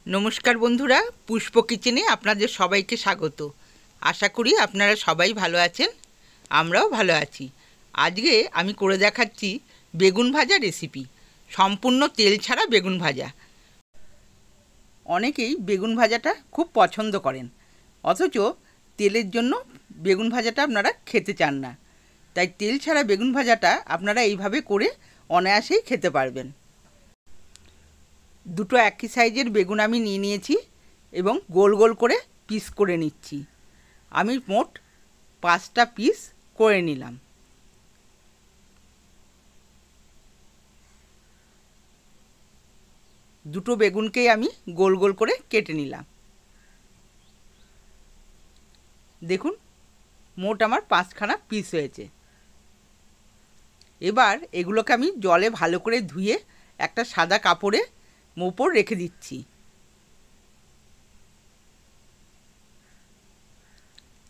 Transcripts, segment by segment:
নমস্কার বন্ধুরা, পুষ্প কিচেনে আপনাদের সবাইকে স্বাগত। আশা করি আপনারা সবাই ভালো আছেন, আমরাও ভালো আছি। আজকে আমি করে দেখাচ্ছি বেগুন ভাজা রেসিপি, সম্পূর্ণ তেল ছাড়া বেগুন ভাজা। অনেকেই বেগুন ভাজাটা খুব পছন্দ করেন, অথচ তেলের জন্য বেগুন ভাজাটা আপনারা খেতে চান না। তাই তেল ছাড়া বেগুন ভাজাটা আপনারা এইভাবে করে অনায়াসেই খেতে পারবেন। দুটো একই সাইজের বেগুন আমি নিয়ে নিয়েছি এবং গোল গোল করে পিস করে নিচ্ছি। আমি মোট 5টা পিস করে নিলাম। দুটো বেগুনকেই আমি গোল গোল করে কেটে নিলাম। দেখুন, মোট আমার 5খানা পিস হয়েছে। এবার এগুলোকে আমি জলে ভালো করে ধুয়ে একটা সাদা কাপড়ে ওপর রেখে দিচ্ছি।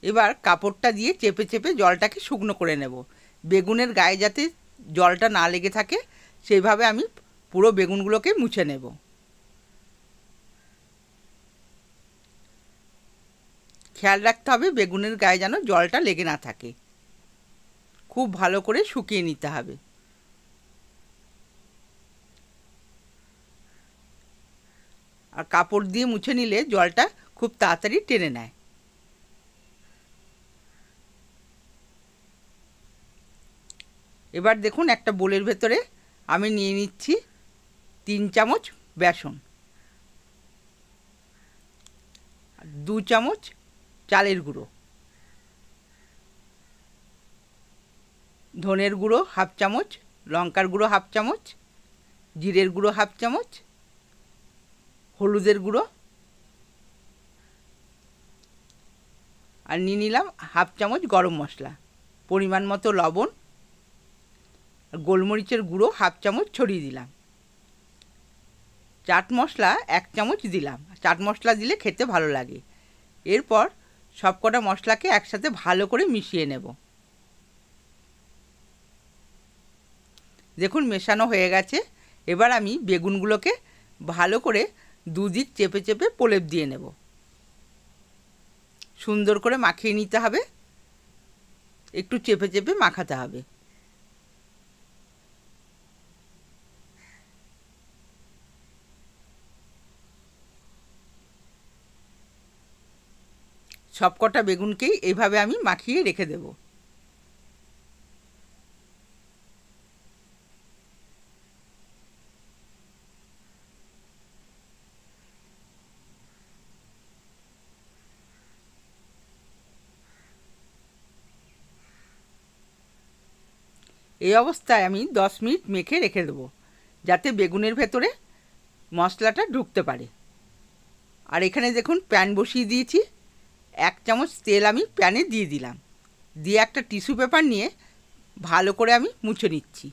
এবার কাপড়টা দিয়ে চেপে চেপে জলটাকে শুকনো করে নেব। বেগুনের গায়ে যাতে জলটা না লেগে থাকে সেইভাবে আমি পুরো বেগুনগুলোকে মুছে নেব। খেয়াল রাখতে হবে বেগুনের গায়ে যেন জলটা লেগে না থাকে। খুব ভালো করে শুকিয়ে নিতে হবে। আর কাপড় দিয়ে মুছে নিলে জলটা খুব তাড়াতাড়ি টেনে নেয়। এবার দেখুন, একটা বোলের ভেতরে আমি নিয়ে নিচ্ছি 3 চামচ বেসন, 2 চামচ চালের গুঁড়ো, ধনের গুঁড়ো 1/2 চামচ, লঙ্কার গুঁড়ো 1/2 চামচ, জিরের গুঁড়ো 1/2 চামচ, হলুদের গুঁড়ো, আর নিয়ে নিলাম 1/2 চামচ গরম মশলা, পরিমাণ মতো লবণ, আর গোলমরিচের গুঁড়ো 1/2 চামচ ছড়িয়ে দিলাম। চাট মশলা 1 চামচ দিলাম। চাট মশলা দিলে খেতে ভালো লাগে। এরপর সবকটা মশলাকে একসাথে ভালো করে মিশিয়ে নেব। দেখুন, মেশানো হয়ে গেছে। এবার আমি বেগুনগুলোকে ভালো করে দুদিক চেপে চেপে প্রলেপ দিয়ে নেব। সুন্দর করে মাখিয়ে নিতে হবে, একটু চেপে চেপে মাখাতে হবে। সবকটা বেগুনকেই এইভাবে আমি মাখিয়ে রেখে দেব। এই অবস্থায় আমি 10 মিনিট মেখে রেখে দেবো, যাতে বেগুনের ভেতরে মশলাটা ঢুকতে পারে। আর এখানে দেখুন, প্যান বসিয়ে দিয়েছি। 1 চামচ তেল আমি প্যানে দিয়ে দিলাম। দিয়ে একটা টিস্যু পেপার নিয়ে ভালো করে আমি মুছে নিচ্ছি।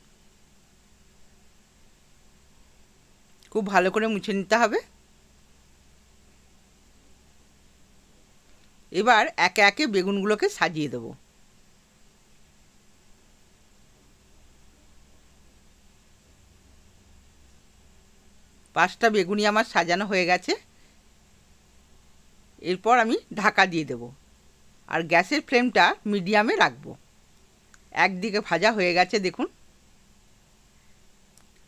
খুব ভালো করে মুছে নিতে হবে। এবার একে একে বেগুনগুলোকে সাজিয়ে দেব। পাঁচটা বেগুনি আমার সাজানো হয়ে গেছে। এরপর আমি ঢাকা দিয়ে দেব, আর গ্যাসের ফ্লেমটা মিডিয়ামে রাখব। একদিকে ভাজা হয়ে গেছে, দেখুন।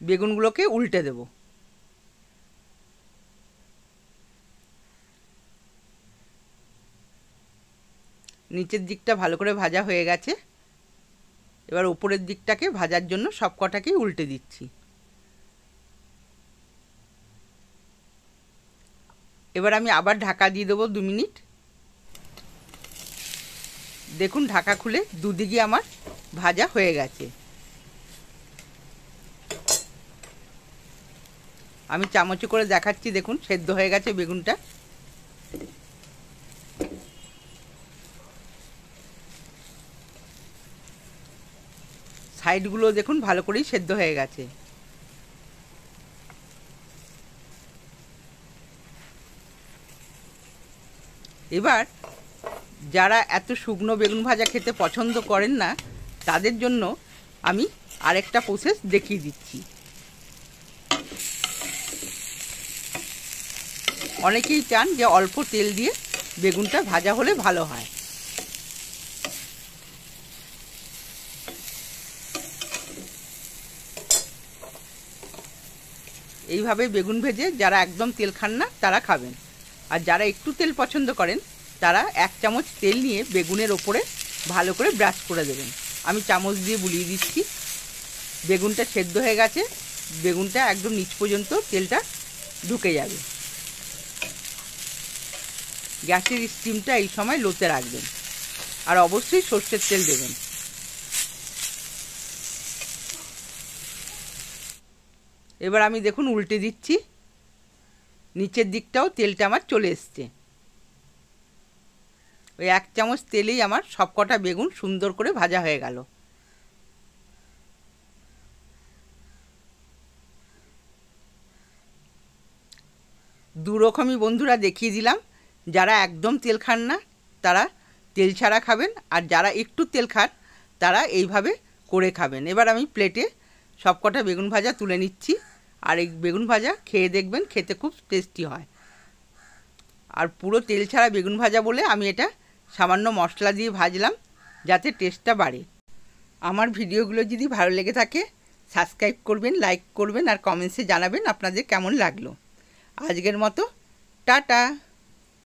বেগুনগুলোকে উল্টে দেব। নিচের দিকটা ভালো করে ভাজা হয়ে গেছে। এবার উপরের দিকটাকে ভাজার জন্য সব কটাকেই উল্টে দিচ্ছি। এবার আমি আবার ঢাকা দিয়ে দেবো 2 মিনিট। দেখুন, ঢাকা খুলে দুদিকে আমার ভাজা হয়ে গেছে। আমি চামচে করে দেখাচ্ছি, দেখুন সেদ্ধ হয়ে গেছে বেগুনটা। সাইডগুলো দেখুন ভালো করেই সেদ্ধ হয়ে গেছে। এবার যারা এত শুকনো বেগুন ভাজা খেতে পছন্দ করেন না, তাদের জন্য আমি আরেকটা প্রসেস দেখিয়ে দিচ্ছি। অনেকেই চান যে অল্প তেল দিয়ে বেগুনটা ভাজা হলে ভালো হয়। এইভাবে বেগুন ভেজে যারা একদম তেল খান না তারা খাবেন, আর যারা একটু তেল পছন্দ করেন তারা 1 চামচ তেল নিয়ে বেগুনের ওপরে ভালো করে ব্রাশ করে দেবেন। আমি চামচ দিয়ে বুলিয়ে দিচ্ছি। বেগুনটা সেদ্ধ হয়ে গেছে, বেগুনটা একদম নিচ পর্যন্ত তেলটা ঢুকে যাবে। গ্যাসের স্টিমটা এই সময় লোতে রাখবেন, আর অবশ্যই সর্ষের তেল দেবেন। এবার আমি দেখুন উল্টে দিচ্ছি, নিচের দিকটাও তেলটা আমার চলে এসছে। ওই 1 চামচ তেলেই আমার সবকটা বেগুন সুন্দর করে ভাজা হয়ে গেল। দুরকমই বন্ধুরা দেখিয়ে দিলাম। যারা একদম তেল খান না তারা তেল ছাড়া খাবেন, আর যারা একটু তেল খান তারা এইভাবে করে খাবেন। এবার আমি প্লেটে সবকটা বেগুন ভাজা তুলে নিচ্ছি, আর এই বেগুন ভাজা খেয়ে দেখবেন, খেতে খুব টেস্টি হয়। আর পুরো তেল ছাড়া বেগুন ভাজা বলে আমি এটা সামান্য মশলা দিয়ে ভাজলাম যাতে টেস্টটা বাড়ে। আমার ভিডিওগুলো যদি ভালো লেগে থাকে সাবস্ক্রাইব করবেন, লাইক করবেন, আর কমেন্টসে জানাবেন আপনাদের কেমন লাগলো। আজকের মতো টাটা।